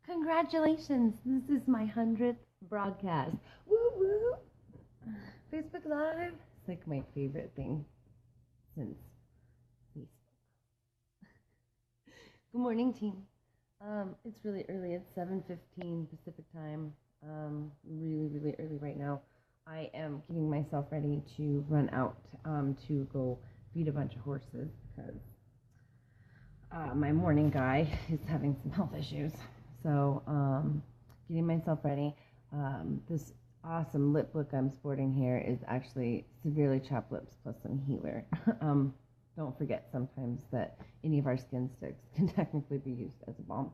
Congratulations! This is my 100th broadcast. Woo woo! Facebook Live. It's like my favorite thing since Facebook. Good morning, team. It's really early. It's 7:15 Pacific time. Really early right now. I am getting myself ready to run out to go feed a bunch of horses because my morning guy is having some health issues. So, getting myself ready. This awesome lip look I'm sporting here is actually severely chapped lips plus some healer. Don't forget sometimes that any of our skin sticks can technically be used as a balm.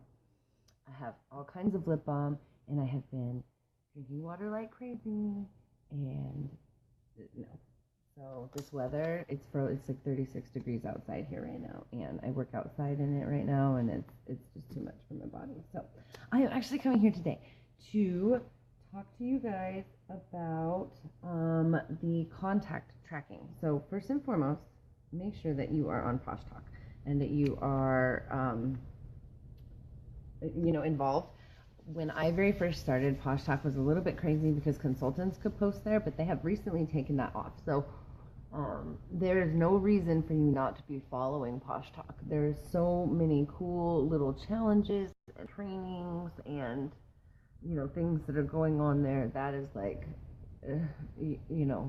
I have all kinds of lip balm, and I have been drinking water like crazy, and so this weather, it's like 36 degrees outside here right now, and I work outside in it right now, and it's just too much for my body. So I am actually coming here today to talk to you guys about the contact tracking. So first and foremost, make sure that you are on Posh Talk and that you are involved. When I very first started, Posh Talk was a little bit crazy because consultants could post there, but they have recently taken that off. So there is no reason for you not to be following Posh Talk. There's so many cool little challenges and trainings and things that are going on there. That is like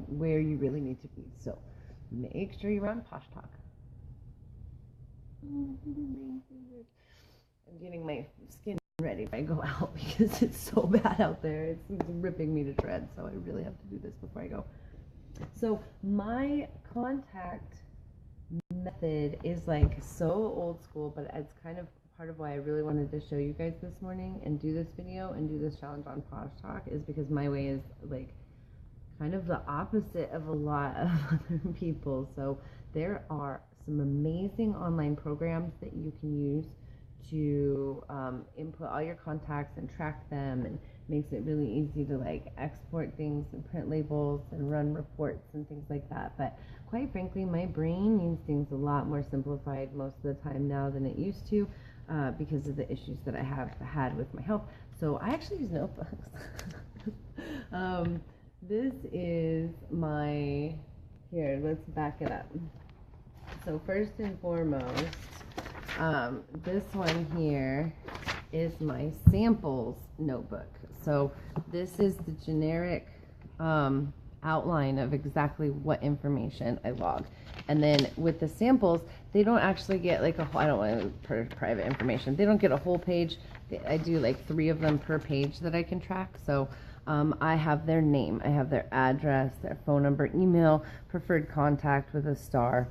where you really need to be. So make sure you're on Posh Talk. I'm getting my skin ready if I go out because it's so bad out there. It's ripping me to shreds, so I really have to do this before I go. So my contact method is like so old school, but it's kind of part of why I really wanted to show you guys this morning and do this video and do this challenge on Posh Talk is because my way is like kind of the opposite of a lot of other people. So there are some amazing online programs that you can use to input all your contacts and track them, and makes it really easy to like export things and print labels and run reports and things like that. But quite frankly, my brain needs things a lot more simplified most of the time now than it used to because of the issues that I have had with my health. So I actually use notebooks. This is my, here, let's back it up. So first and foremost, this one here is my samples notebook. So this is the generic outline of exactly what information I log. And then with the samples, they don't actually get like a whole, I don't want to private information. They don't get a whole page. I do like 3 of them per page that I can track. So I have their name, I have their address, their phone number, email, preferred contact with a star.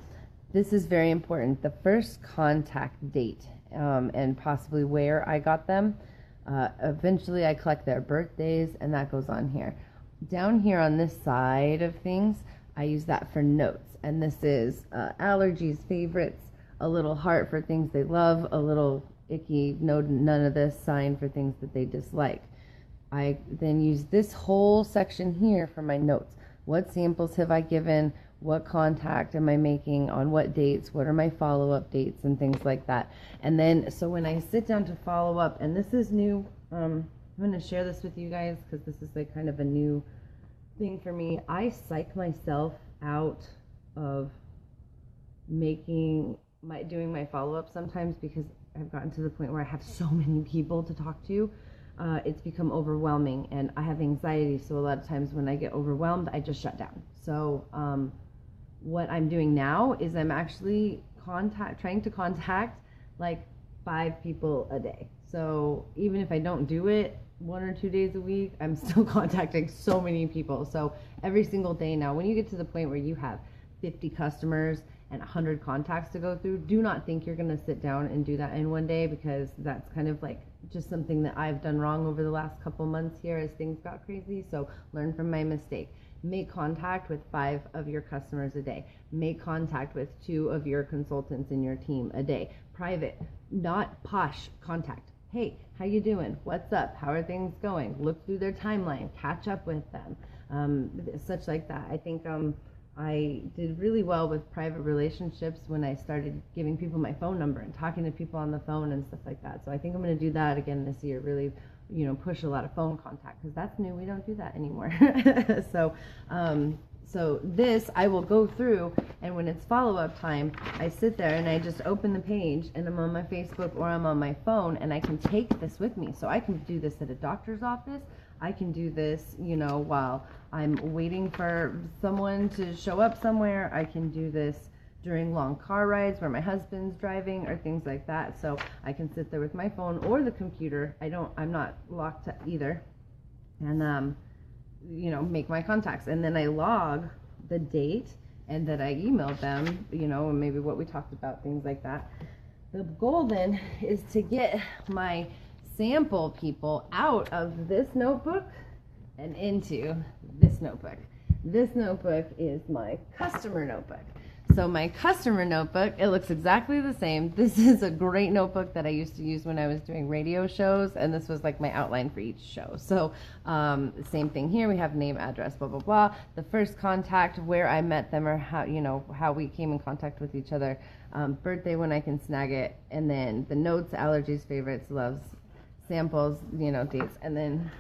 This is very important. The first contact date and possibly where I got them. Eventually I collect their birthdays, and that goes on here. Down here on this side of things, I use that for notes. And this is allergies, favorites, a little heart for things they love, a little icky, no, none of this sign for things that they dislike. I then use this whole section here for my notes. What samples have I given? What contact am I making on what dates? What are my follow-up dates and things like that? And then, so when I sit down to follow up, and this is new, I'm going to share this with you guys because this is like kind of a new thing for me. I psych myself out of doing my follow-up sometimes because I've gotten to the point where I have so many people to talk to. It's become overwhelming, and I have anxiety, so a lot of times when I get overwhelmed, I just shut down. So what I'm doing now is I'm actually trying to contact like 5 people a day. So even if I don't do it 1 or 2 days a week, I'm still contacting so many people. So every single day now, when you get to the point where you have 50 customers and 100 contacts to go through, do not think you're going to sit down and do that in one day, because that's kind of like just something that I've done wrong over the last couple months here as things got crazy. So learn from my mistake. Make contact with 5 of your customers a day. Make contact with 2 of your consultants in your team a day. Private, not posh contact. Hey, how you doing? What's up? How are things going? Look through their timeline. Catch up with them. Such like that. I think I did really well with private relationships when I started giving people my phone number and talking to people on the phone and stuff like that. So I think I'm going to do that again this year, really, push a lot of phone contact, because that's new. We don't do that anymore. So this I will go through, and when it's follow-up time, I sit there and I just open the page, and I'm on my Facebook or I'm on my phone, and I can take this with me. So I can do this at a doctor's office. I can do this, while I'm waiting for someone to show up somewhere. I can do this during long car rides where my husband's driving or things like that. So I can sit there with my phone or the computer. I'm not locked to either. And make my contacts, and then I log the date and that I emailed them, and maybe what we talked about, things like that. The goal then is to get my sample people out of this notebook and into this notebook. This notebook is my customer notebook. So my customer notebook, it looks exactly the same. This is a great notebook that I used to use when I was doing radio shows, and this was like my outline for each show. So same thing here. We have name, address, blah, blah, blah. The first contact, where I met them, or how we came in contact with each other. Birthday, when I can snag it. And then the notes, allergies, favorites, loves, samples, dates. And then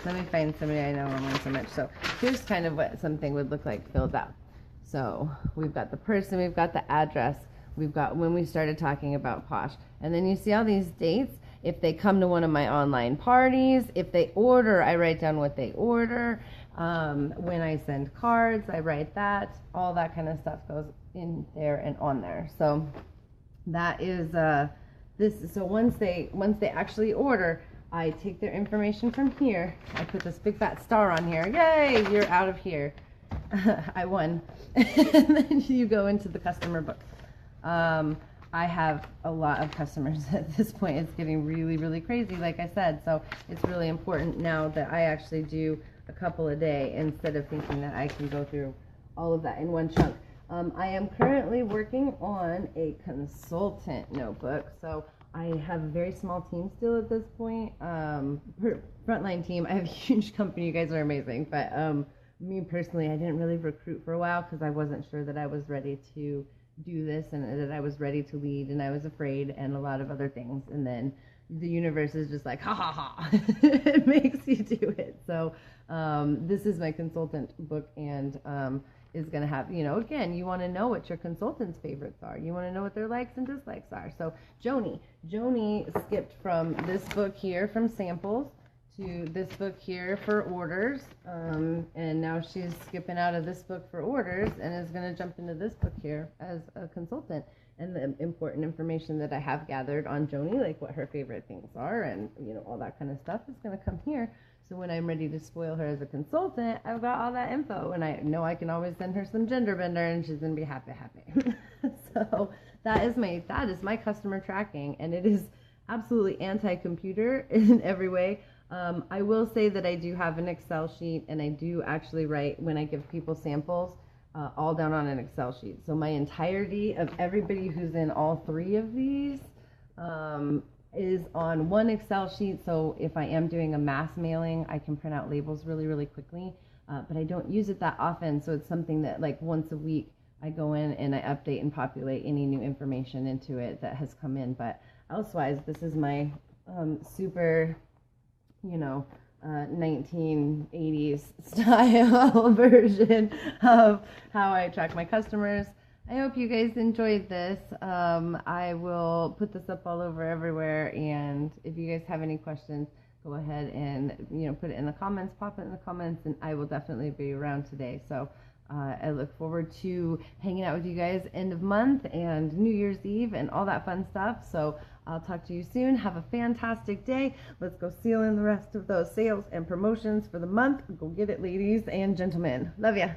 let me find somebody I know online so much. So here's kind of what something would look like filled out. So we've got the person, we've got the address, we've got when we started talking about Posh. And then you see all these dates. If they come to one of my online parties, if they order, I write down what they order. When I send cards, I write that. All that kind of stuff goes in there and on there. So that is this. So once they actually order, I take their information from here. I put this big fat star on here. Yay, you're out of here. I won. And then you go into the customer book. I have a lot of customers at this point. It's getting really, really crazy, like I said. So it's really important now that I actually do a couple a day instead of thinking that I can go through all of that in one chunk. I am currently working on a consultant notebook. So I have a very small team still at this point. Frontline team. I have a huge company. You guys are amazing. But me personally, I didn't really recruit for a while because I wasn't sure that I was ready to do this and that I was ready to lead, and I was afraid and a lot of other things. And then the universe is just like, ha ha ha, it makes you do it. So this is my consultant book, and is going to have, again, you want to know what your consultant's favorites are. You want to know what their likes and dislikes are. So Joni skipped from this book here from samples to this book here for orders, and now she's skipping out of this book for orders and is going to jump into this book here as a consultant. And the important information that I have gathered on Joni, like what her favorite things are and all that kind of stuff, is going to come here. So when I'm ready to spoil her as a consultant, I've got all that info, and I know I can always send her some gender bender and she's going to be happy. So that is my customer tracking, and it is absolutely anti-computer in every way. I will say that I do have an Excel sheet, and I do actually write, when I give people samples, all down on an Excel sheet. So my entirety of everybody who's in all three of these is on one Excel sheet. So if I am doing a mass mailing, I can print out labels really, really quickly. But I don't use it that often, so it's something that like once a week I go in and I update and populate any new information into it that has come in. But elsewise, this is my super 1980s style version of how I track my customers. I hope you guys enjoyed this. I will put this up all over everywhere, and if you guys have any questions, go ahead and put it in the comments, pop it in the comments, and I will definitely be around today. So I look forward to hanging out with you guys end of month and New Year's Eve and all that fun stuff. So I'll talk to you soon. Have a fantastic day. Let's go seal in the rest of those sales and promotions for the month. Go get it, ladies and gentlemen. Love ya.